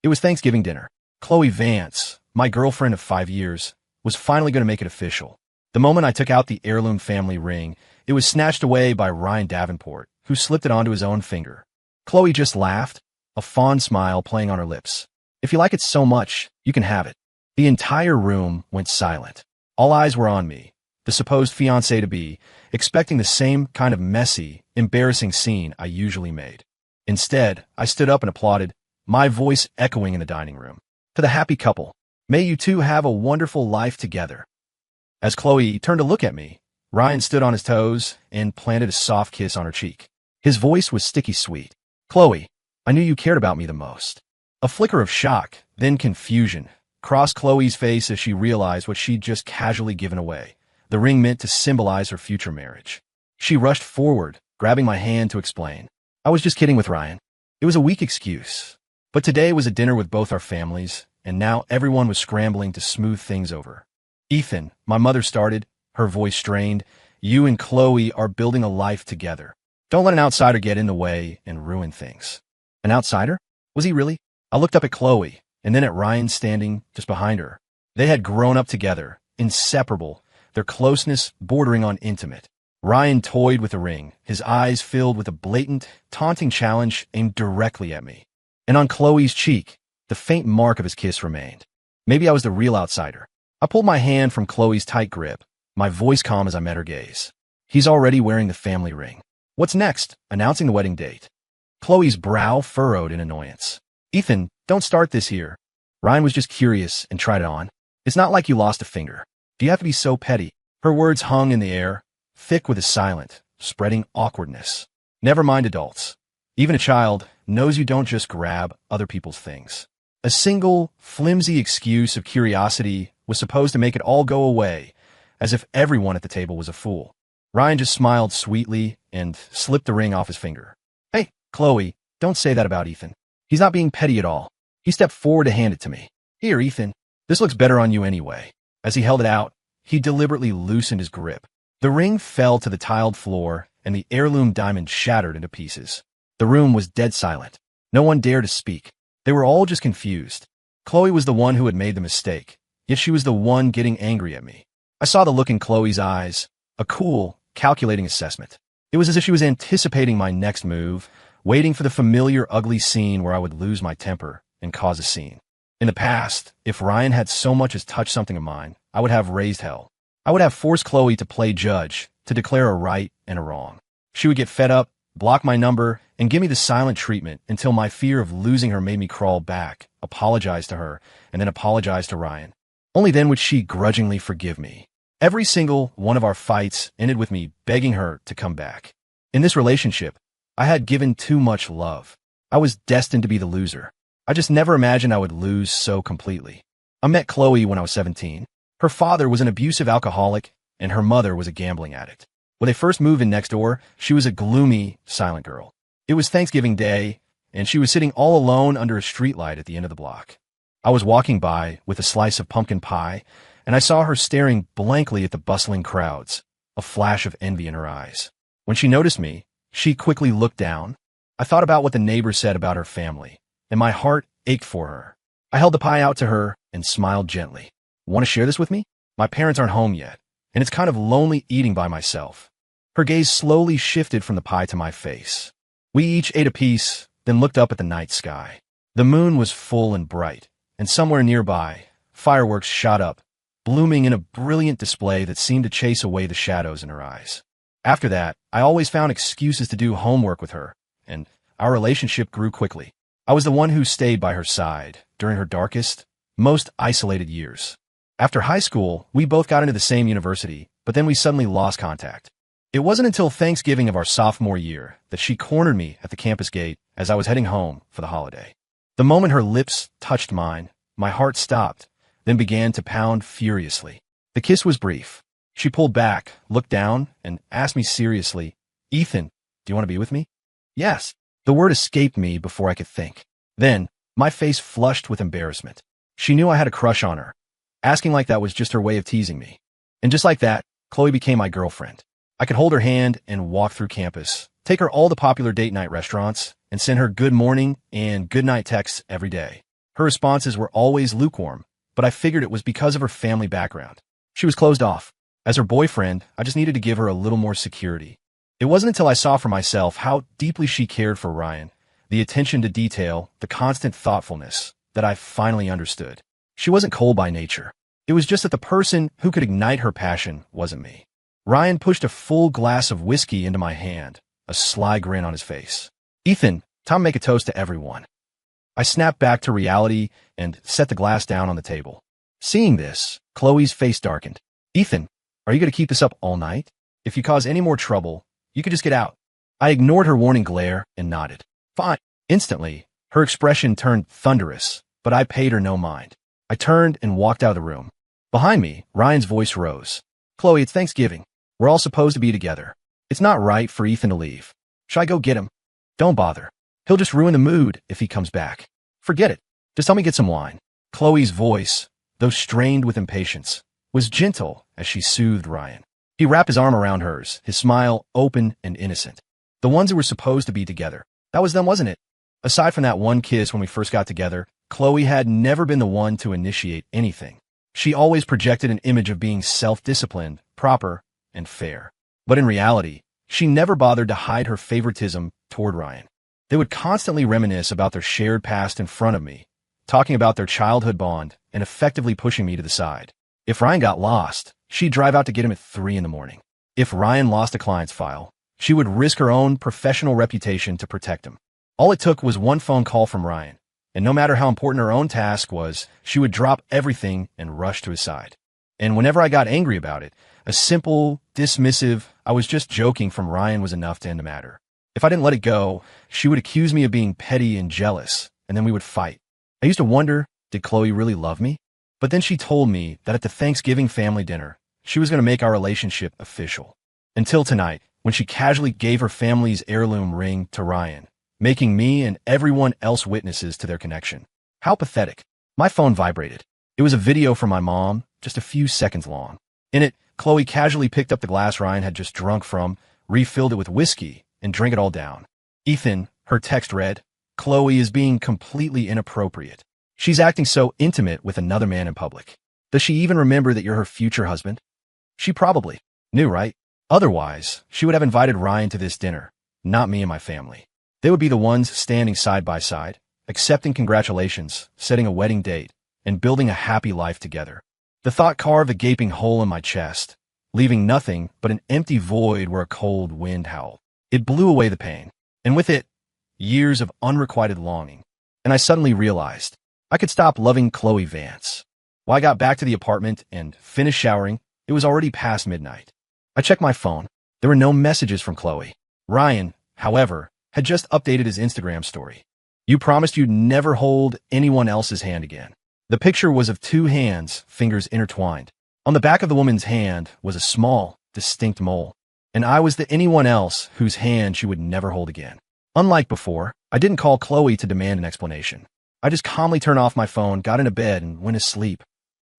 It was Thanksgiving dinner. Chloe Vance, my girlfriend of 5 years, was finally going to make it official. The moment I took out the heirloom family ring, it was snatched away by Ryan Davenport, who slipped it onto his own finger. Chloe just laughed, a fond smile playing on her lips. If you like it so much, you can have it. The entire room went silent. All eyes were on me, the supposed fiancé-to-be, expecting the same kind of messy, embarrassing scene I usually made. Instead, I stood up and applauded, my voice echoing in the dining room. To the happy couple, may you two have a wonderful life together. As Chloe turned to look at me, Ryan stood on his toes and planted a soft kiss on her cheek. His voice was sticky sweet. Chloe, I knew you cared about me the most. A flicker of shock, then confusion, crossed Chloe's face as she realized what she'd just casually given away, the ring meant to symbolize her future marriage. She rushed forward, grabbing my hand to explain. I was just kidding with Ryan. It was a weak excuse. But today was a dinner with both our families, and now everyone was scrambling to smooth things over. Ethan, my mother started, her voice strained, you and Chloe are building a life together. Don't let an outsider get in the way and ruin things. An outsider? Was he really? I looked up at Chloe, and then at Ryan standing just behind her. They had grown up together, inseparable, their closeness bordering on intimate. Ryan toyed with the ring, his eyes filled with a blatant, taunting challenge aimed directly at me. And on Chloe's cheek, the faint mark of his kiss remained. Maybe I was the real outsider. I pulled my hand from Chloe's tight grip, my voice calm as I met her gaze. He's already wearing the family ring. What's next? Announcing the wedding date. Chloe's brow furrowed in annoyance. Ethan, don't start this here. Ryan was just curious and tried it on. It's not like you lost a finger. Do you have to be so petty? Her words hung in the air, thick with a silent, spreading awkwardness. Never mind adults. Even a child knows you don't just grab other people's things. A single, flimsy excuse of curiosity was supposed to make it all go away, as if everyone at the table was a fool. Ryan just smiled sweetly and slipped the ring off his finger. Hey, Chloe, don't say that about Ethan. He's not being petty at all. He stepped forward to hand it to me. Here, Ethan. This looks better on you anyway. As he held it out, he deliberately loosened his grip. The ring fell to the tiled floor, and the heirloom diamond shattered into pieces. The room was dead silent. No one dared to speak. They were all just confused. Chloe was the one who had made the mistake, yet she was the one getting angry at me. I saw the look in Chloe's eyes, a cool, calculating assessment. It was as if she was anticipating my next move, waiting for the familiar ugly scene where I would lose my temper and cause a scene. In the past, if Ryan had so much as touched something of mine, I would have raised hell. I would have forced Chloe to play judge, to declare a right and a wrong. She would get fed up, block my number, and give me the silent treatment until my fear of losing her made me crawl back, apologize to her, and then apologize to Ryan. Only then would she grudgingly forgive me. Every single one of our fights ended with me begging her to come back. In this relationship, I had given too much love. I was destined to be the loser. I just never imagined I would lose so completely. I met Chloe when I was 17. Her father was an abusive alcoholic, and her mother was a gambling addict. When they first moved in next door, she was a gloomy, silent girl. It was Thanksgiving Day, and she was sitting all alone under a streetlight at the end of the block. I was walking by with a slice of pumpkin pie, and I saw her staring blankly at the bustling crowds, a flash of envy in her eyes. When she noticed me, she quickly looked down. I thought about what the neighbors said about her family, and my heart ached for her. I held the pie out to her and smiled gently. Want to share this with me? My parents aren't home yet, and it's kind of lonely eating by myself. Her gaze slowly shifted from the pie to my face. We each ate a piece, then looked up at the night sky. The moon was full and bright, and somewhere nearby, fireworks shot up, blooming in a brilliant display that seemed to chase away the shadows in her eyes. After that, I always found excuses to do homework with her, and our relationship grew quickly. I was the one who stayed by her side during her darkest, most isolated years. After high school, we both got into the same university, but then we suddenly lost contact. It wasn't until Thanksgiving of our sophomore year that she cornered me at the campus gate as I was heading home for the holiday. The moment her lips touched mine, my heart stopped, then began to pound furiously. The kiss was brief. She pulled back, looked down, and asked me seriously, Ethan, do you want to be with me? Yes. The word escaped me before I could think. Then, my face flushed with embarrassment. She knew I had a crush on her. Asking like that was just her way of teasing me. And just like that, Chloe became my girlfriend. I could hold her hand and walk through campus, take her all the popular date night restaurants, and send her good morning and good night texts every day. Her responses were always lukewarm, but I figured it was because of her family background. She was closed off. As her boyfriend, I just needed to give her a little more security. It wasn't until I saw for myself how deeply she cared for Ryan, the attention to detail, the constant thoughtfulness, that I finally understood. She wasn't cold by nature. It was just that the person who could ignite her passion wasn't me. Ryan pushed a full glass of whiskey into my hand, a sly grin on his face. "Ethan, time to make a toast to everyone." I snapped back to reality and set the glass down on the table. Seeing this, Chloe's face darkened. "Ethan, are you going to keep this up all night? If you cause any more trouble, you could just get out." I ignored her warning glare and nodded. "Fine." Instantly, her expression turned thunderous, but I paid her no mind. I turned and walked out of the room. Behind me, Ryan's voice rose. "Chloe, it's Thanksgiving. We're all supposed to be together. It's not right for Ethan to leave. Should I go get him?" "Don't bother. He'll just ruin the mood if he comes back. Forget it. Just help me get some wine." Chloe's voice, though strained with impatience, was gentle as she soothed Ryan. He wrapped his arm around hers, his smile open and innocent. The ones who were supposed to be together. That was them, wasn't it? Aside from that one kiss when we first got together, Chloe had never been the one to initiate anything. She always projected an image of being self-disciplined, proper, and fair. But in reality, she never bothered to hide her favoritism toward Ryan. They would constantly reminisce about their shared past in front of me, talking about their childhood bond and effectively pushing me to the side. If Ryan got lost, she'd drive out to get him at 3 in the morning. If Ryan lost a client's file, she would risk her own professional reputation to protect him. All it took was one phone call from Ryan, and no matter how important her own task was, she would drop everything and rush to his side. And whenever I got angry about it, a simple, dismissive, "I was just joking" from Ryan was enough to end the matter. If I didn't let it go, she would accuse me of being petty and jealous, and then we would fight. I used to wonder, did Chloe really love me? But then she told me that at the Thanksgiving family dinner, she was going to make our relationship official. Until tonight, when she casually gave her family's heirloom ring to Ryan, making me and everyone else witnesses to their connection. How pathetic. My phone vibrated. It was a video from my mom, just a few seconds long. In it, Chloe casually picked up the glass Ryan had just drunk from, refilled it with whiskey, and drank it all down. "Ethan," her text read, "Chloe is being completely inappropriate. She's acting so intimate with another man in public. Does she even remember that you're her future husband?" She probably knew, right? Otherwise, she would have invited Ryan to this dinner, not me and my family. They would be the ones standing side by side, accepting congratulations, setting a wedding date, and building a happy life together. The thought carved a gaping hole in my chest, leaving nothing but an empty void where a cold wind howled. It blew away the pain, and with it, years of unrequited longing. And I suddenly realized I could stop loving Chloe Vance. When I got back to the apartment and finished showering, it was already past midnight. I checked my phone. There were no messages from Chloe. Ryan, however, had just updated his Instagram story. "You promised you'd never hold anyone else's hand again." The picture was of 2 hands, fingers intertwined. On the back of the woman's hand was a small, distinct mole, and I was the anyone else whose hand she would never hold again. Unlike before, I didn't call Chloe to demand an explanation. I just calmly turned off my phone, got into bed, and went to sleep.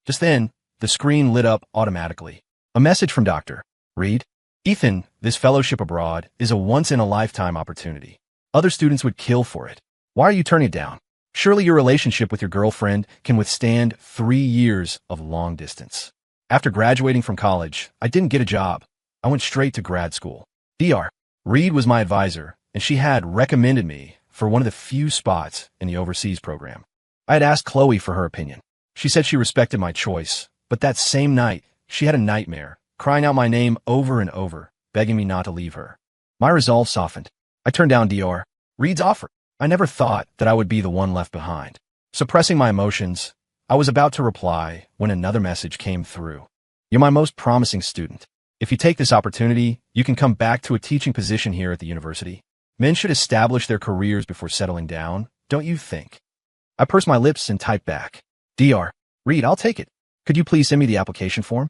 Just then, the screen lit up automatically. A message from Dr. Reed. "Ethan, this fellowship abroad is a once-in-a-lifetime opportunity. Other students would kill for it. Why are you turning it down? Surely your relationship with your girlfriend can withstand 3 years of long distance." After graduating from college, I didn't get a job. I went straight to grad school. Dr. Reed was my advisor, and she had recommended me for one of the few spots in the overseas program. I had asked Chloe for her opinion. She said she respected my choice, but that same night, she had a nightmare, crying out my name over and over, begging me not to leave her. My resolve softened. I turned down Dr. Reed's offer. I never thought that I would be the one left behind. Suppressing my emotions, I was about to reply when another message came through. "You're my most promising student. If you take this opportunity, you can come back to a teaching position here at the university. Men should establish their careers before settling down, don't you think?" I pursed my lips and typed back, "Dr. Reed, I'll take it. Could you please send me the application form?"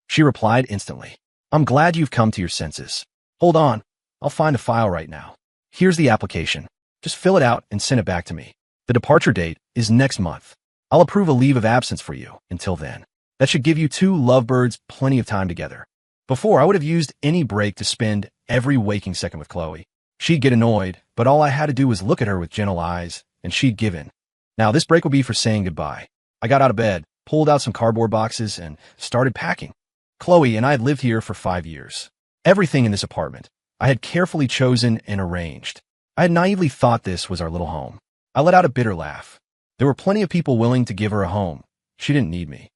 She replied instantly, "I'm glad you've come to your senses. Hold on, I'll find a file right now. Here's the application. Just fill it out and send it back to me. The departure date is next month. I'll approve a leave of absence for you until then. That should give you 2 lovebirds plenty of time together." Before, I would have used any break to spend every waking second with Chloe. She'd get annoyed, but all I had to do was look at her with gentle eyes, and she'd give in. Now, this break will be for saying goodbye. I got out of bed, pulled out some cardboard boxes, and started packing. Chloe and I had lived here for 5 years. Everything in this apartment I had carefully chosen and arranged. I had naively thought this was our little home. I let out a bitter laugh. There were plenty of people willing to give her a home. She didn't need me.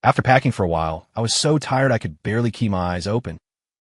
After packing for a while, I was so tired I could barely keep my eyes open.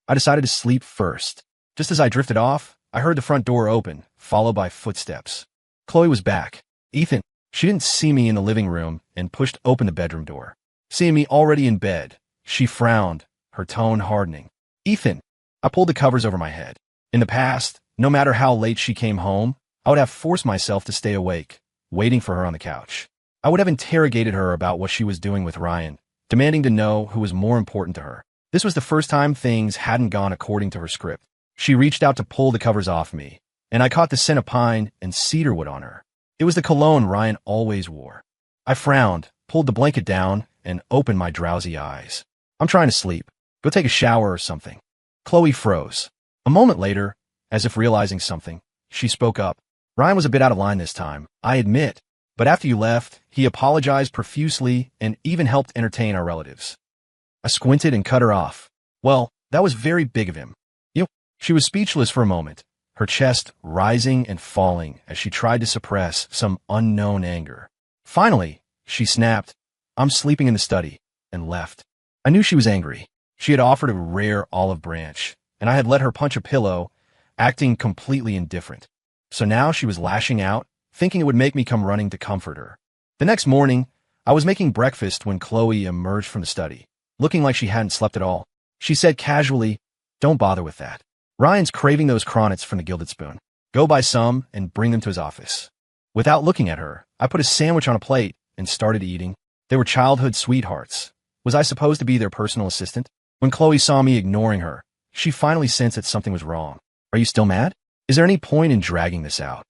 I decided to sleep first. Just as I drifted off, I heard the front door open, followed by footsteps. Chloe was back. Ethan. She didn't see me in the living room and pushed open the bedroom door. Seeing me already in bed, she frowned, her tone hardening. Ethan. I pulled the covers over my head. In the past, no matter how late she came home, I would have forced myself to stay awake, waiting for her on the couch. I would have interrogated her about what she was doing with Ryan, demanding to know who was more important to her. This was the first time things hadn't gone according to her script. She reached out to pull the covers off me, and I caught the scent of pine and cedarwood on her. It was the cologne Ryan always wore. I frowned, pulled the blanket down, and opened my drowsy eyes. I'm trying to sleep. Go take a shower or something. Chloe froze. A moment later, as if realizing something, she spoke up. Ryan was a bit out of line this time, I admit, but after you left, he apologized profusely and even helped entertain our relatives. I squinted and cut her off. Well, that was very big of him. She was speechless for a moment, her chest rising and falling as she tried to suppress some unknown anger. Finally, she snapped, I'm sleeping in the study, and left. I knew she was angry. She had offered a rare olive branch, and I had let her punch a pillow, acting completely indifferent. So now she was lashing out, thinking it would make me come running to comfort her. The next morning, I was making breakfast when Chloe emerged from the study, looking like she hadn't slept at all. She said casually, don't bother with that. Ryan's craving those cronets from the Gilded Spoon. Go buy some and bring them to his office. Without looking at her, I put a sandwich on a plate and started eating. They were childhood sweethearts. Was I supposed to be their personal assistant? When Chloe saw me ignoring her, she finally sensed that something was wrong. Are you still mad? Is there any point in dragging this out?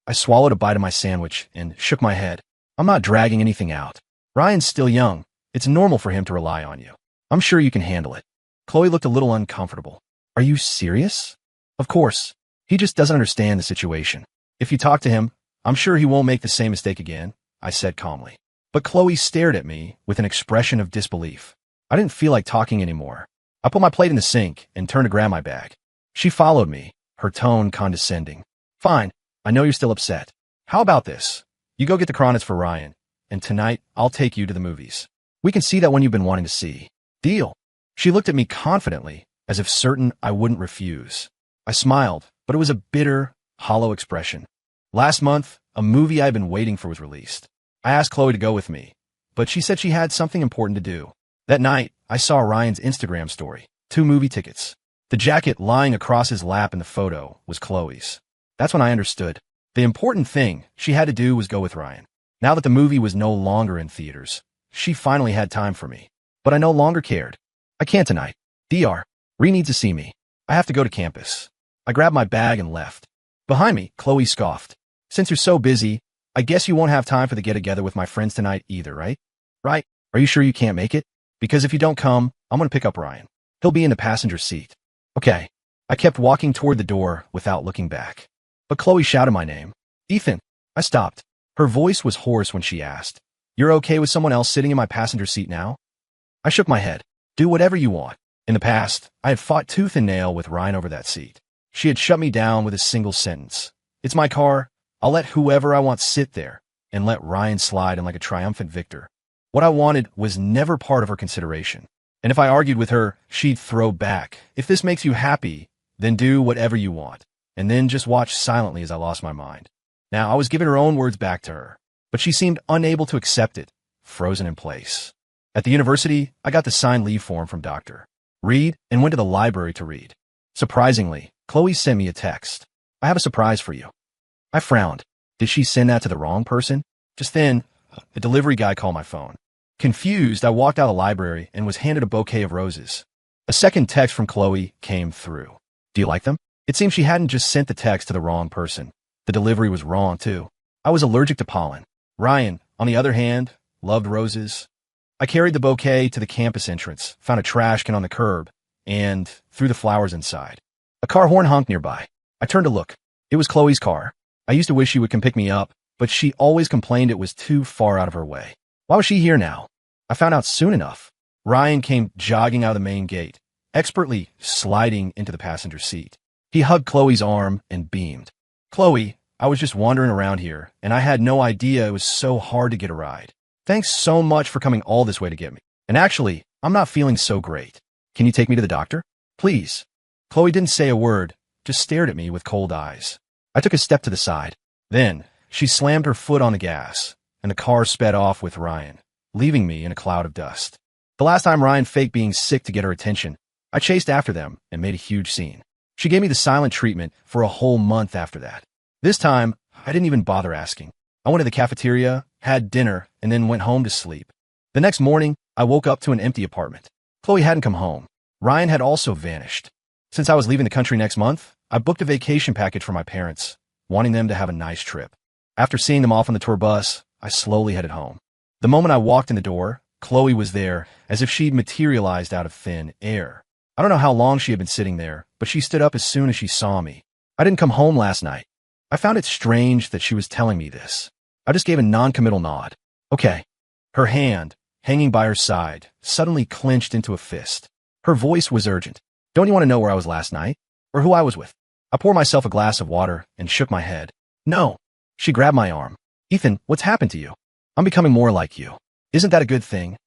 I swallowed a bite of my sandwich and shook my head. I'm not dragging anything out. Ryan's still young. It's normal for him to rely on you. I'm sure you can handle it. Chloe looked a little uncomfortable. Are you serious? Of course. He just doesn't understand the situation. If you talk to him, I'm sure he won't make the same mistake again, I said calmly. But Chloe stared at me with an expression of disbelief. I didn't feel like talking anymore. I put my plate in the sink and turned to grab my bag. She followed me, her tone condescending. Fine, I know you're still upset. How about this? You go get the cronets for Ryan, and tonight I'll take you to the movies. We can see that one you've been wanting to see. Deal. She looked at me confidently, as if certain I wouldn't refuse. I smiled, but it was a bitter, hollow expression. Last month, a movie I'd been waiting for was released. I asked Chloe to go with me, but she said she had something important to do. That night, I saw Ryan's Instagram story, 2 movie tickets. The jacket lying across his lap in the photo was Chloe's. That's when I understood. The important thing she had to do was go with Ryan. Now that the movie was no longer in theaters, she finally had time for me. But I no longer cared. I can't tonight. Dr. Ree needs to see me. I have to go to campus. I grabbed my bag and left. Behind me, Chloe scoffed. Since you're so busy, I guess you won't have time for the get-together with my friends tonight either, right? Right? Are you sure you can't make it? Because if you don't come, I'm going to pick up Ryan. He'll be in the passenger seat. Okay. I kept walking toward the door without looking back. But Chloe shouted my name. Ethan. I stopped. Her voice was hoarse when she asked, You're okay with someone else sitting in my passenger seat now? I shook my head. Do whatever you want. In the past, I had fought tooth and nail with Ryan over that seat. She had shut me down with a single sentence. It's my car. I'll let whoever I want sit there, and let Ryan slide in like a triumphant victor. What I wanted was never part of her consideration. And if I argued with her, she'd throw back. If this makes you happy, then do whatever you want. And then just watch silently as I lost my mind. Now, I was giving her own words back to her, but she seemed unable to accept it, frozen in place. At the university, I got the signed leave form from Dr. Reed and went to the library to read. Surprisingly, Chloe sent me a text. I have a surprise for you. I frowned. Did she send that to the wrong person? Just then, a delivery guy called my phone. Confused, I walked out of the library and was handed a bouquet of roses. A second text from Chloe came through. Do you like them? It seemed she hadn't just sent the text to the wrong person. The delivery was wrong, too. I was allergic to pollen. Ryan, on the other hand, loved roses. I carried the bouquet to the campus entrance, found a trash can on the curb, and threw the flowers inside. A car horn honked nearby. I turned to look. It was Chloe's car. I used to wish she would come pick me up, but she always complained it was too far out of her way. Why was she here now? I found out soon enough. Ryan came jogging out of the main gate, expertly sliding into the passenger seat. He hugged Chloe's arm and beamed. Chloe, I was just wandering around here, and I had no idea it was so hard to get a ride. Thanks so much for coming all this way to get me. And actually, I'm not feeling so great. Can you take me to the doctor? Please. Chloe didn't say a word, just stared at me with cold eyes. I took a step to the side. Then, she slammed her foot on the gas, and the car sped off with Ryan, leaving me in a cloud of dust. The last time Ryan faked being sick to get her attention, I chased after them and made a huge scene. She gave me the silent treatment for a whole month after that. This time, I didn't even bother asking. I went to the cafeteria, had dinner, and then went home to sleep. The next morning, I woke up to an empty apartment. Chloe hadn't come home. Ryan had also vanished. Since I was leaving the country next month, I booked a vacation package for my parents, wanting them to have a nice trip. After seeing them off on the tour bus, I slowly headed home. The moment I walked in the door, Chloe was there, as if she'd materialized out of thin air. I don't know how long she had been sitting there, but she stood up as soon as she saw me. I didn't come home last night. I found it strange that she was telling me this. I just gave a non-committal nod. Okay. Her hand, hanging by her side, suddenly clenched into a fist. Her voice was urgent. Don't you want to know where I was last night? Or who I was with? I poured myself a glass of water and shook my head. No. She grabbed my arm. Ethan, what's happened to you? I'm becoming more like you. Isn't that a good thing?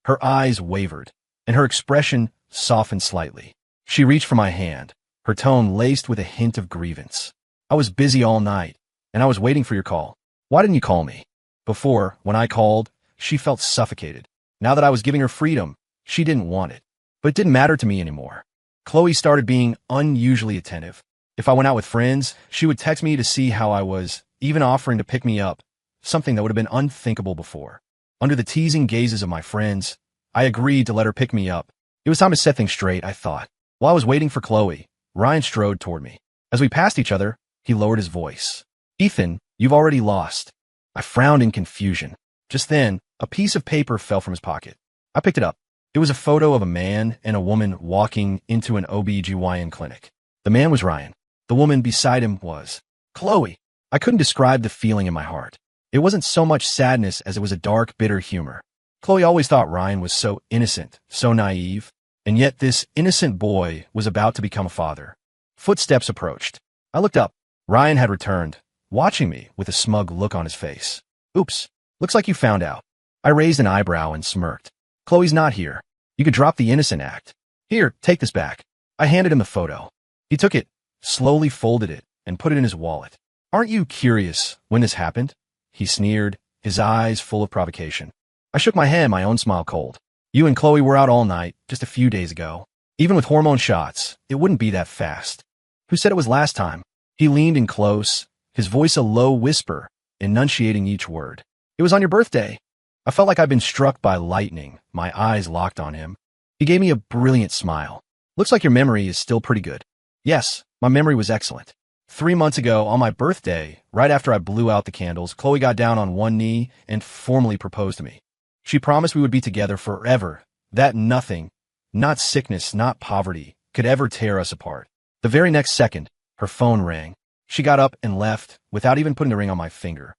Her eyes wavered, and her expression softened slightly. She reached for my hand, her tone laced with a hint of grievance. I was busy all night, and I was waiting for your call. Why didn't you call me? Before, when I called, she felt suffocated. Now that I was giving her freedom, she didn't want it. But it didn't matter to me anymore. Chloe started being unusually attentive. If I went out with friends, she would text me to see how I was, even offering to pick me up, something that would have been unthinkable before. Under the teasing gazes of my friends, I agreed to let her pick me up. It was time to set things straight, I thought. While I was waiting for Chloe, Ryan strode toward me. As we passed each other, he lowered his voice. Ethan, you've already lost. I frowned in confusion. Just then, a piece of paper fell from his pocket. I picked it up. It was a photo of a man and a woman walking into an OB/GYN clinic. The man was Ryan. The woman beside him was Chloe. I couldn't describe the feeling in my heart. It wasn't so much sadness as it was a dark, bitter humor. Chloe always thought Ryan was so innocent, so naive, and yet this innocent boy was about to become a father. Footsteps approached. I looked up. Ryan had returned, watching me with a smug look on his face. Oops, looks like you found out. I raised an eyebrow and smirked. Chloe's not here. You could drop the innocent act. Here, take this back. I handed him the photo. He took it, slowly folded it, and put it in his wallet. Aren't you curious when this happened? He sneered, his eyes full of provocation. I shook my head, my own smile cold. You and Chloe were out all night, just a few days ago. Even with hormone shots, it wouldn't be that fast. Who said it was last time? He leaned in close, his voice a low whisper, enunciating each word. It was on your birthday. I felt like I'd been struck by lightning, my eyes locked on him. He gave me a brilliant smile. Looks like your memory is still pretty good. Yes, my memory was excellent. 3 months ago, on my birthday, right after I blew out the candles, Chloe got down on one knee and formally proposed to me. She promised we would be together forever, that nothing, not sickness, not poverty, could ever tear us apart. The very next second, her phone rang. She got up and left without even putting the ring on my finger.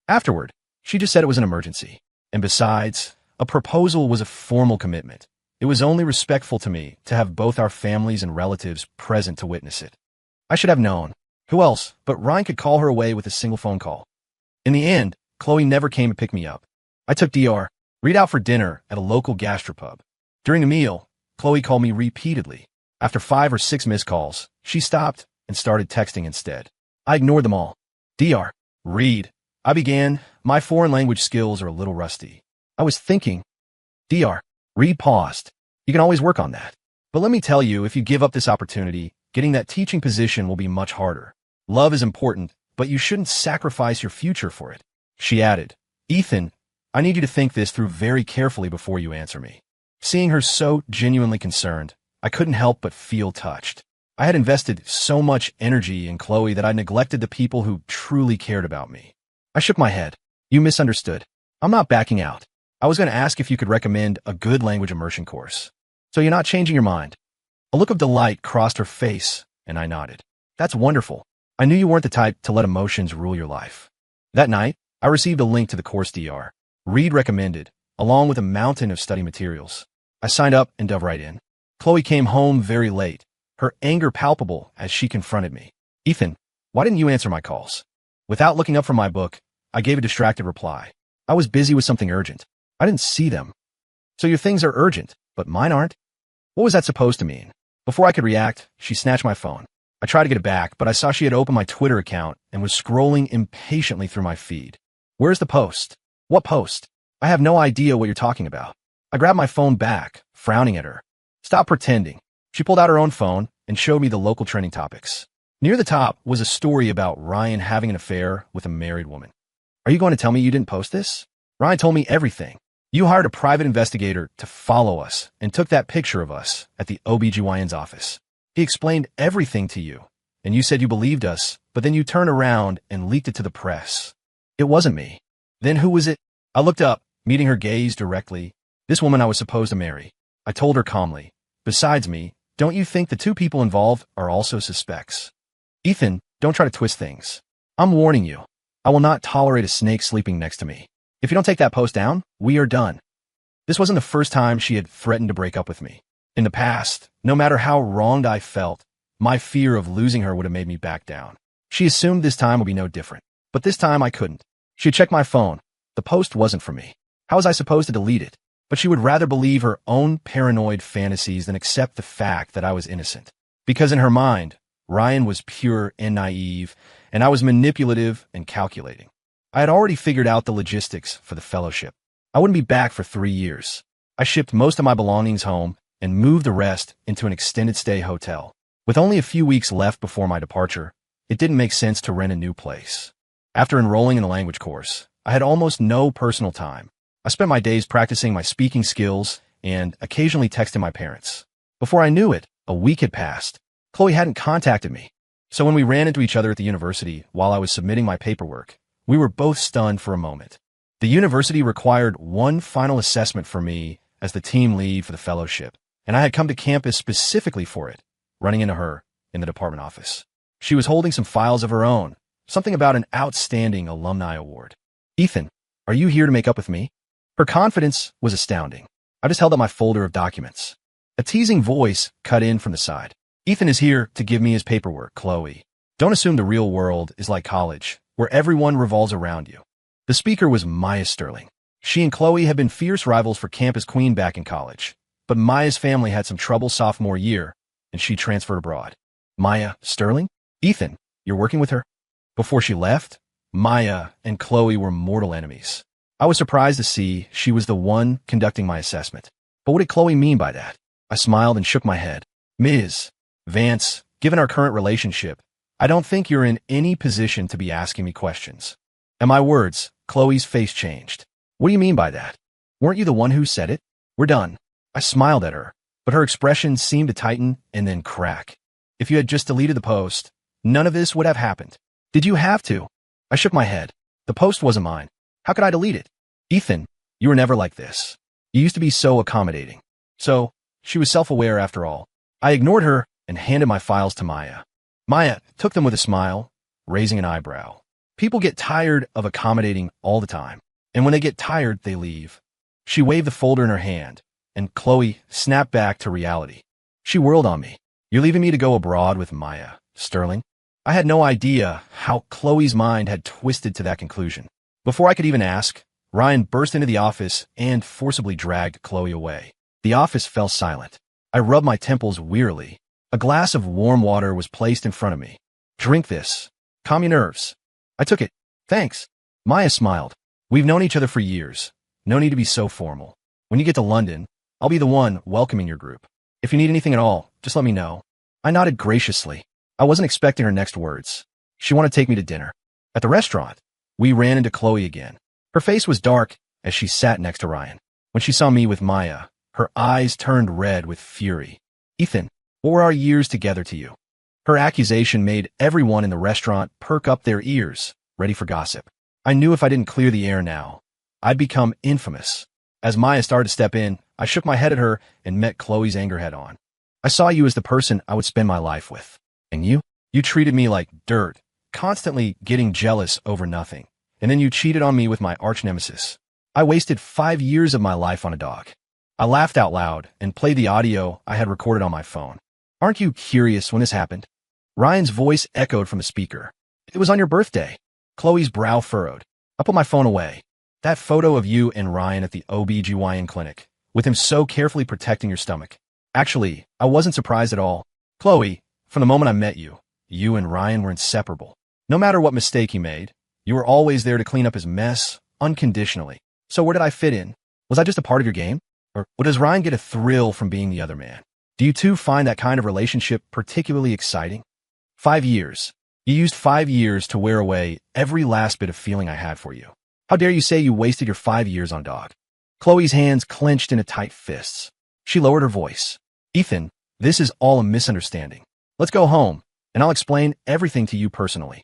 Afterward, she just said it was an emergency. And besides, a proposal was a formal commitment. It was only respectful to me to have both our families and relatives present to witness it. I should have known. Who else but Ryan could call her away with a single phone call? In the end, Chloe never came to pick me up. I took Dr. Reed out for dinner at a local gastropub. During the meal, Chloe called me repeatedly. After 5 or 6 missed calls, she stopped and started texting instead. I ignored them all. Dr. Reed. I began. My foreign language skills are a little rusty. I was thinking. Dr. Reed paused. You can always work on that. But let me tell you, if you give up this opportunity, getting that teaching position will be much harder. Love is important, but you shouldn't sacrifice your future for it. She added, Ethan, I need you to think this through very carefully before you answer me. Seeing her so genuinely concerned, I couldn't help but feel touched. I had invested so much energy in Chloe that I neglected the people who truly cared about me. I shook my head. You misunderstood. I'm not backing out. I was going to ask if you could recommend a good language immersion course. So you're not changing your mind? A look of delight crossed her face, and I nodded. That's wonderful. I knew you weren't the type to let emotions rule your life. That night, I received a link to the course Dr. Reed recommended, along with a mountain of study materials. I signed up and dove right in. Chloe came home very late, her anger palpable as she confronted me. Ethan, why didn't you answer my calls? Without looking up from my book, I gave a distracted reply. I was busy with something urgent. I didn't see them. So your things are urgent, but mine aren't? What was that supposed to mean? Before I could react, she snatched my phone. I tried to get it back, but I saw she had opened my Twitter account and was scrolling impatiently through my feed. Where's the post? What post? I have no idea what you're talking about. I grabbed my phone back, frowning at her. Stop pretending. She pulled out her own phone and showed me the local trending topics. Near the top was a story about Ryan having an affair with a married woman. Are you going to tell me you didn't post this? Ryan told me everything. You hired a private investigator to follow us and took that picture of us at the OBGYN's office. He explained everything to you, and you said you believed us, but then you turned around and leaked it to the press. It wasn't me. Then who was it? I looked up, meeting her gaze directly. This woman I was supposed to marry. I told her calmly. Besides me, don't you think the two people involved are also suspects? Ethan, don't try to twist things. I'm warning you. I will not tolerate a snake sleeping next to me. If you don't take that post down, we are done. This wasn't the first time she had threatened to break up with me. In the past, no matter how wronged I felt, my fear of losing her would have made me back down. She assumed this time would be no different. But this time I couldn't. She had checked my phone. The post wasn't for me. How was I supposed to delete it? But she would rather believe her own paranoid fantasies than accept the fact that I was innocent. Because in her mind, Ryan was pure and naive, and I was manipulative and calculating. I had already figured out the logistics for the fellowship. I wouldn't be back for 3 years. I shipped most of my belongings home and moved the rest into an extended stay hotel. With only a few weeks left before my departure, it didn't make sense to rent a new place. After enrolling in the language course, I had almost no personal time. I spent my days practicing my speaking skills and occasionally texting my parents. Before I knew it, a week had passed. Chloe hadn't contacted me. So when we ran into each other at the university while I was submitting my paperwork, we were both stunned for a moment. The university required one final assessment for me as the team lead for the fellowship, and I had come to campus specifically for it, running into her in the department office. She was holding some files of her own, something about an outstanding alumni award. Ethan, are you here to make up with me? Her confidence was astounding. I just held up my folder of documents. A teasing voice cut in from the side. Ethan is here to give me his paperwork, Chloe. Don't assume the real world is like college, where everyone revolves around you. The speaker was Maya Sterling. She and Chloe had been fierce rivals for campus queen back in college, but Maya's family had some trouble sophomore year, and she transferred abroad. Maya Sterling? Ethan, you're working with her? Before she left, Maya and Chloe were mortal enemies. I was surprised to see she was the one conducting my assessment. But what did Chloe mean by that? I smiled and shook my head. Ms. Vance, given our current relationship, I don't think you're in any position to be asking me questions. At my words, Chloe's face changed. What do you mean by that? Weren't you the one who said it? We're done. I smiled at her, but her expression seemed to tighten and then crack. If you had just deleted the post, none of this would have happened. Did you have to? I shook my head. The post wasn't mine. How could I delete it? Ethan, you were never like this. You used to be so accommodating. So, she was self-aware after all. I ignored her and handed my files to Maya. Maya took them with a smile, raising an eyebrow. People get tired of accommodating all the time, and when they get tired, they leave. She waved the folder in her hand, and Chloe snapped back to reality. She whirled on me. You're leaving me to go abroad with Maya Sterling? I had no idea how Chloe's mind had twisted to that conclusion. Before I could even ask, Ryan burst into the office and forcibly dragged Chloe away. The office fell silent. I rubbed my temples wearily. A glass of warm water was placed in front of me. Drink this. Calm your nerves. I took it. Thanks. Maya smiled. We've known each other for years. No need to be so formal. When you get to London, I'll be the one welcoming your group. If you need anything at all, just let me know. I nodded graciously. I wasn't expecting her next words. She wanted to take me to dinner. At the restaurant, we ran into Chloe again. Her face was dark as she sat next to Ryan. When she saw me with Maya, her eyes turned red with fury. Ethan, what were our years together to you? Her accusation made everyone in the restaurant perk up their ears, ready for gossip. I knew if I didn't clear the air now, I'd become infamous. As Maya started to step in, I shook my head at her and met Chloe's anger head on. I saw you as the person I would spend my life with. And you? You treated me like dirt, constantly getting jealous over nothing. And then you cheated on me with my arch nemesis. I wasted 5 years of my life on a dog. I laughed out loud and played the audio I had recorded on my phone. Aren't you curious when this happened? Ryan's voice echoed from the speaker. It was on your birthday. Chloe's brow furrowed. I put my phone away. That photo of you and Ryan at the OB/GYN clinic, with him so carefully protecting your stomach. Actually, I wasn't surprised at all. Chloe, from the moment I met you, you and Ryan were inseparable. No matter what mistake he made, you were always there to clean up his mess, unconditionally. So where did I fit in? Was I just a part of your game? Or does Ryan get a thrill from being the other man? Do you two find that kind of relationship particularly exciting? 5 years. You used 5 years to wear away every last bit of feeling I had for you. How dare you say you wasted your 5 years on dog? Chloe's hands clenched into tight fists. She lowered her voice. Ethan, this is all a misunderstanding. Let's go home, and I'll explain everything to you personally.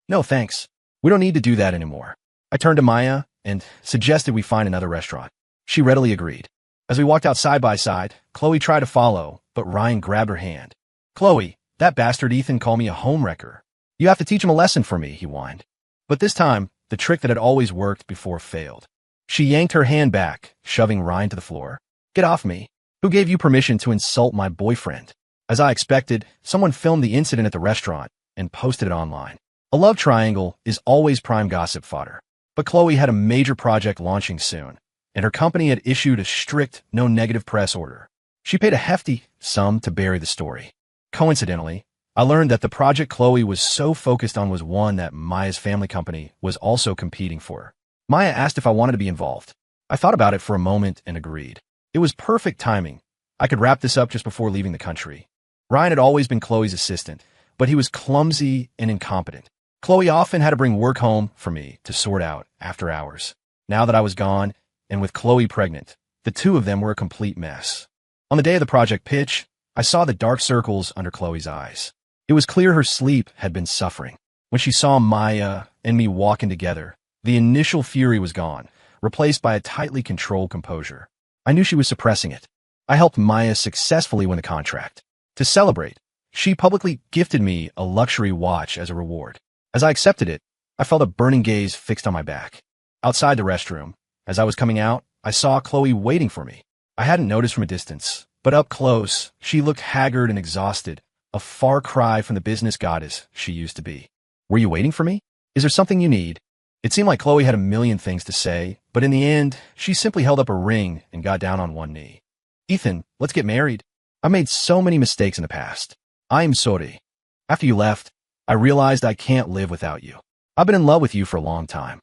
No, thanks. We don't need to do that anymore. I turned to Maya and suggested we find another restaurant. She readily agreed. As we walked out side by side, Chloe tried to follow, but Ryan grabbed her hand. Chloe, that bastard Ethan called me a homewrecker. You have to teach him a lesson for me, he whined. But this time, the trick that had always worked before failed. She yanked her hand back, shoving Ryan to the floor. Get off me. Who gave you permission to insult my boyfriend? As I expected, someone filmed the incident at the restaurant and posted it online. A love triangle is always prime gossip fodder. But Chloe had a major project launching soon, and her company had issued a strict no negative press order. She paid a hefty sum to bury the story. Coincidentally, I learned that the project Chloe was so focused on was one that Maya's family company was also competing for. Maya asked if I wanted to be involved. I thought about it for a moment and agreed. It was perfect timing. I could wrap this up just before leaving the country. Ryan had always been Chloe's assistant, but he was clumsy and incompetent. Chloe often had to bring work home for me to sort out after hours. Now that I was gone, and with Chloe pregnant, the two of them were a complete mess. On the day of the project pitch, I saw the dark circles under Chloe's eyes. It was clear her sleep had been suffering. When she saw Maya and me walking together, the initial fury was gone, replaced by a tightly controlled composure. I knew she was suppressing it. I helped Maya successfully win the contract. To celebrate, she publicly gifted me a luxury watch as a reward. As I accepted it, I felt a burning gaze fixed on my back. Outside the restroom, as I was coming out, I saw Chloe waiting for me. I hadn't noticed from a distance, but up close, she looked haggard and exhausted, a far cry from the business goddess she used to be. Were you waiting for me? Is there something you need? It seemed like Chloe had a million things to say, but in the end, she simply held up a ring and got down on one knee. Ethan, let's get married. I made so many mistakes in the past. I'm sorry. After you left, I realized I can't live without you. I've been in love with you for a long time.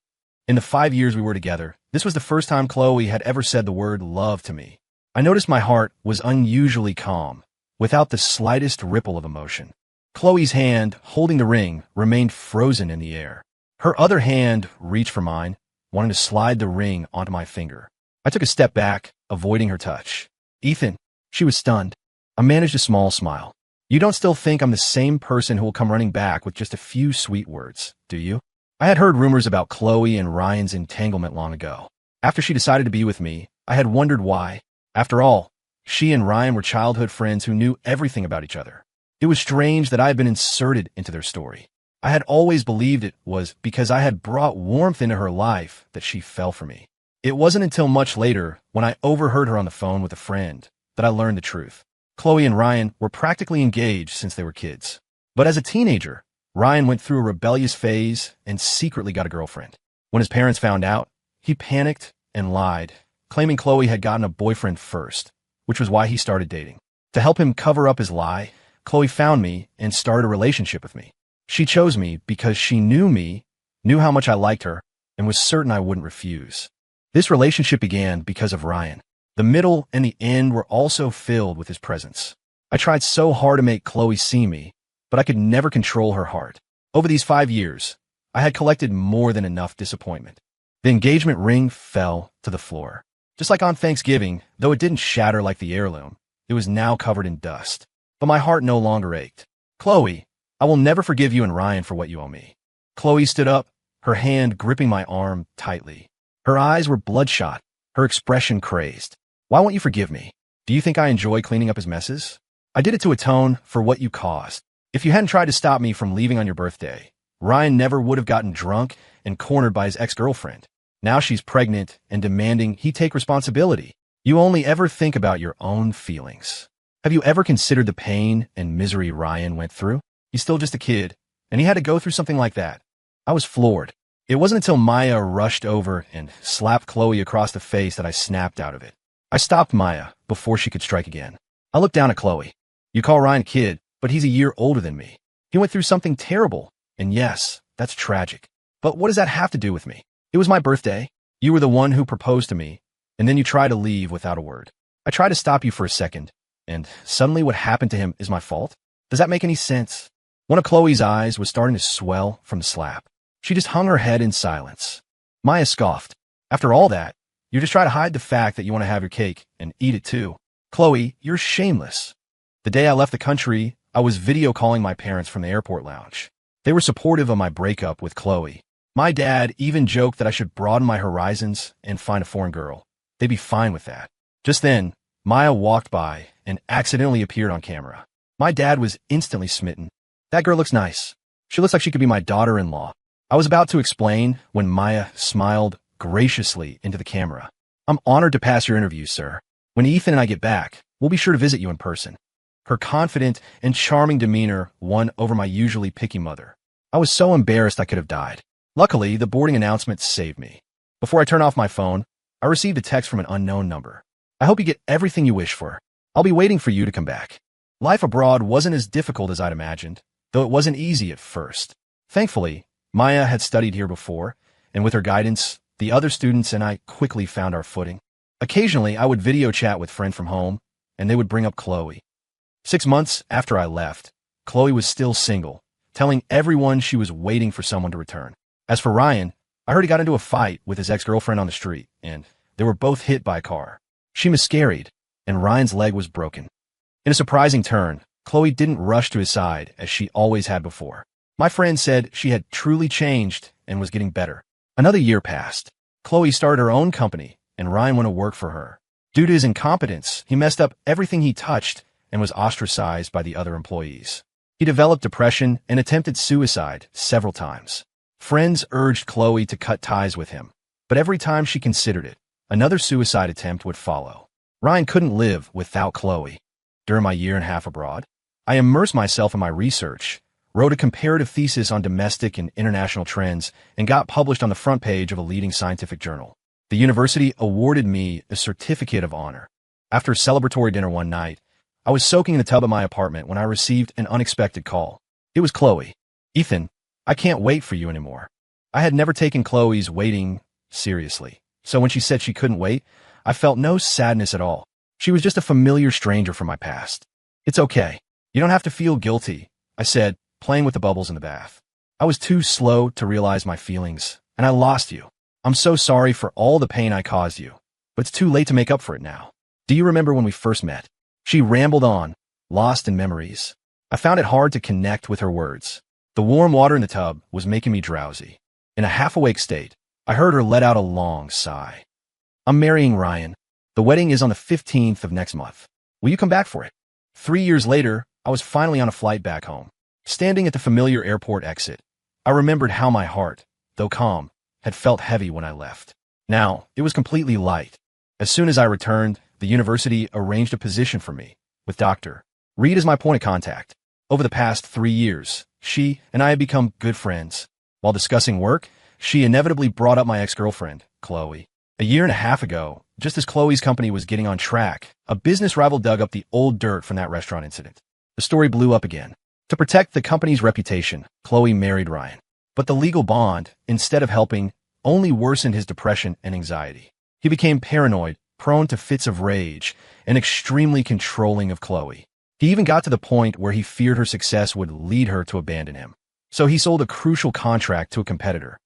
In the 5 years we were together, this was the first time Chloe had ever said the word love to me. I noticed my heart was unusually calm, without the slightest ripple of emotion. Chloe's hand, holding the ring, remained frozen in the air. Her other hand reached for mine, wanting to slide the ring onto my finger. I took a step back, avoiding her touch. Ethan, she was stunned. I managed a small smile. You don't still think I'm the same person who will come running back with just a few sweet words, do you? I had heard rumors about Chloe and Ryan's entanglement long ago. After she decided to be with me, I had wondered why. After all, she and Ryan were childhood friends who knew everything about each other. It was strange that I had been inserted into their story. I had always believed it was because I had brought warmth into her life that she fell for me. It wasn't until much later, when I overheard her on the phone with a friend, that I learned the truth. Chloe and Ryan were practically engaged since they were kids. But as a teenager, Ryan went through a rebellious phase and secretly got a girlfriend. When his parents found out, he panicked and lied, claiming Chloe had gotten a boyfriend first, which was why he started dating. To help him cover up his lie, Chloe found me and started a relationship with me. She chose me because she knew me, knew how much I liked her, and was certain I wouldn't refuse. This relationship began because of Ryan. The middle and the end were also filled with his presence. I tried so hard to make Chloe see me, but I could never control her heart. Over these 5 years, I had collected more than enough disappointment. The engagement ring fell to the floor. Just like on Thanksgiving, though it didn't shatter like the heirloom, it was now covered in dust. But my heart no longer ached. Chloe, I will never forgive you and Ryan for what you owe me. Chloe stood up, her hand gripping my arm tightly. Her eyes were bloodshot, her expression crazed. Why won't you forgive me? Do you think I enjoy cleaning up his messes? I did it to atone for what you caused. If you hadn't tried to stop me from leaving on your birthday, Ryan never would have gotten drunk and cornered by his ex-girlfriend. Now she's pregnant and demanding he take responsibility. You only ever think about your own feelings. Have you ever considered the pain and misery Ryan went through? He's still just a kid, and he had to go through something like that. I was floored. It wasn't until Maya rushed over and slapped Chloe across the face that I snapped out of it. I stopped Maya before she could strike again. I looked down at Chloe. You call Ryan a kid, but he's a year older than me. He went through something terrible, and yes, that's tragic. But what does that have to do with me? It was my birthday. You were the one who proposed to me, and then you tried to leave without a word. I tried to stop you for a second, and suddenly what happened to him is my fault? Does that make any sense? One of Chloe's eyes was starting to swell from the slap. She just hung her head in silence. Maya scoffed. After all that, you're just trying to hide the fact that you want to have your cake and eat it too. Chloe, you're shameless. The day I left the country, I was video calling my parents from the airport lounge. They were supportive of my breakup with Chloe. My dad even joked that I should broaden my horizons and find a foreign girl. They'd be fine with that. Just then, Maya walked by and accidentally appeared on camera. My dad was instantly smitten. That girl looks nice. She looks like she could be my daughter-in-law. I was about to explain when Maya smiled graciously into the camera. I'm honored to pass your interview, sir. When Ethan and I get back, we'll be sure to visit you in person. Her confident and charming demeanor won over my usually picky mother. I was so embarrassed I could have died. Luckily, the boarding announcement saved me. Before I turned off my phone, I received a text from an unknown number. I hope you get everything you wish for. I'll be waiting for you to come back. Life abroad wasn't as difficult as I'd imagined, though it wasn't easy at first. Thankfully, Maya had studied here before, and with her guidance, the other students and I quickly found our footing. Occasionally, I would video chat with friends from home, and they would bring up Chloe. 6 months after I left, Chloe was still single, telling everyone she was waiting for someone to return. As for Ryan, I heard he got into a fight with his ex-girlfriend on the street, and they were both hit by a car. She miscarried, and Ryan's leg was broken. In a surprising turn, Chloe didn't rush to his side as she always had before. My friend said she had truly changed and was getting better. Another year passed. Chloe started her own company, and Ryan went to work for her. Due to his incompetence, he messed up everything he touched and was ostracized by the other employees. He developed depression and attempted suicide several times. Friends urged Chloe to cut ties with him, but every time she considered it, another suicide attempt would follow. Ryan couldn't live without Chloe. During my year and a half abroad, I immersed myself in my research, wrote a comparative thesis on domestic and international trends, and got published on the front page of a leading scientific journal. The university awarded me a certificate of honor. After a celebratory dinner one night, I was soaking in the tub of my apartment when I received an unexpected call. It was Chloe. Ethan, I can't wait for you anymore. I had never taken Chloe's waiting seriously, so when she said she couldn't wait, I felt no sadness at all. She was just a familiar stranger from my past. It's okay. You don't have to feel guilty, I said, playing with the bubbles in the bath. I was too slow to realize my feelings, and I lost you. I'm so sorry for all the pain I caused you, but it's too late to make up for it now. Do you remember when we first met? She rambled on, lost in memories. I found it hard to connect with her words. The warm water in the tub was making me drowsy. In a half-awake state, I heard her let out a long sigh. I'm marrying Ryan. The wedding is on the 15th of next month. Will you come back for it? 3 years later, I was finally on a flight back home. Standing at the familiar airport exit, I remembered how my heart, though calm, had felt heavy when I left. Now, it was completely light. As soon as I returned, the university arranged a position for me, with Dr. Reed as my point of contact. Over the past 3 years, she and I had become good friends. While discussing work, she inevitably brought up my ex-girlfriend, Chloe. A year and a half ago, just as Chloe's company was getting on track, a business rival dug up the old dirt from that restaurant incident. The story blew up again. To protect the company's reputation, Chloe married Ryan. But the legal bond, instead of helping, only worsened his depression and anxiety. He became paranoid, prone to fits of rage, and extremely controlling of Chloe. He even got to the point where he feared her success would lead her to abandon him. So he sold a crucial contract to a competitor.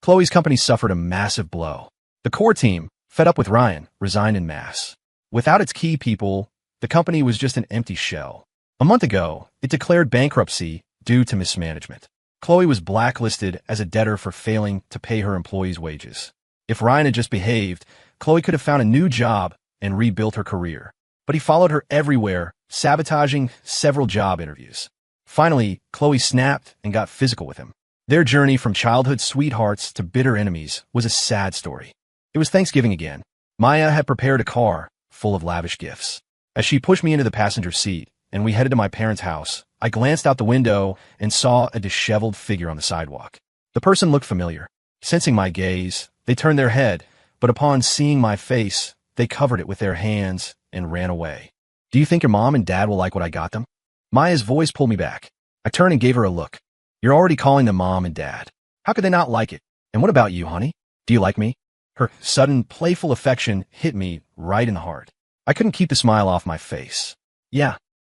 Chloe's company suffered a massive blow. The core team, fed up with Ryan, resigned en masse. Without its key people, the company was just an empty shell. A month ago, it declared bankruptcy due to mismanagement. Chloe was blacklisted as a debtor for failing to pay her employees' wages. If Ryan had just behaved, Chloe could have found a new job and rebuilt her career. But he followed her everywhere, sabotaging several job interviews. Finally, Chloe snapped and got physical with him. Their journey from childhood sweethearts to bitter enemies was a sad story. It was Thanksgiving again. Maya had prepared a car full of lavish gifts. As she pushed me into the passenger seat and we headed to my parents' house, I glanced out the window and saw a disheveled figure on the sidewalk. The person looked familiar. Sensing my gaze, they turned their head, but upon seeing my face, they covered it with their hands and ran away. Do you think your mom and dad will like what I got them? Maya's voice pulled me back. I turned and gave her a look. You're already calling them mom and dad. How could they not like it? And what about you, honey? Do you like me? Her sudden, playful affection hit me right in the heart. I couldn't keep the smile off my face. Yeah,